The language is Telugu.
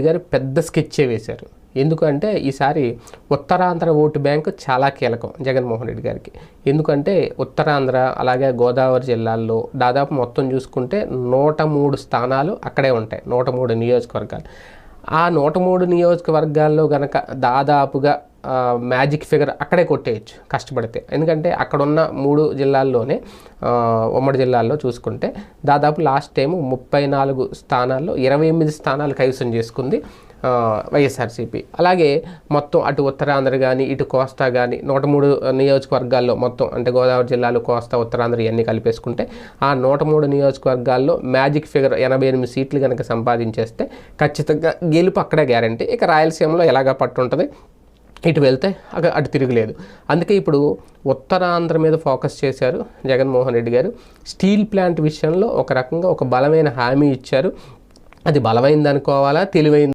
గారు పెద్ద స్కెచ్చే వేశారు. ఎందుకంటే ఈసారి ఉత్తరాంధ్ర ఓటు బ్యాంకు చాలా కీలకం జగన్మోహన్ రెడ్డి గారికి. ఎందుకంటే ఉత్తరాంధ్ర అలాగే గోదావరి జిల్లాల్లో దాదాపు మొత్తం చూసుకుంటే 103 స్థానాలు అక్కడే ఉంటాయి, 103 నియోజకవర్గాలు. ఆ 103 నియోజకవర్గాల్లో కనుక దాదాపుగా మ్యాజిక్ ఫిగర్ అక్కడే కొట్టేయచ్చు కష్టపడితే. ఎందుకంటే అక్కడున్న 3 జిల్లాల్లోనే ఉమ్మడి జిల్లాల్లో చూసుకుంటే దాదాపు లాస్ట్ టైం 34 స్థానాల్లో 28 స్థానాలు కైవసం చేసుకుంది వైఎస్ఆర్సీపీ. అలాగే మొత్తం అటు ఉత్తరాంధ్ర కానీ ఇటు కోస్తా కానీ 103 నియోజకవర్గాల్లో మొత్తం అంటే గోదావరి జిల్లాలు, కోస్తా, ఉత్తరాంధ్ర ఇవన్నీ కలిపేసుకుంటే ఆ 103 నియోజకవర్గాల్లో మ్యాజిక్ ఫిగర్ 88 సీట్లు కనుక సంపాదించేస్తే ఖచ్చితంగా గెలుపు అక్కడే గ్యారంటీ. ఇక రాయలసీమలో ఎలాగా పట్టు ఉంటుంది, ఇటు వెళ్తే అటు తిరగలేదు. అందుకే ఇప్పుడు ఉత్తరాంధ్ర మీద ఫోకస్ చేశారు జగన్మోహన్ రెడ్డి గారు. స్టీల్ ప్లాంట్ విషయంలో ఒక రకంగా ఒక బలమైన హామీ ఇచ్చారు. అది బలమైంది అనుకోవాలా, తెలివైంది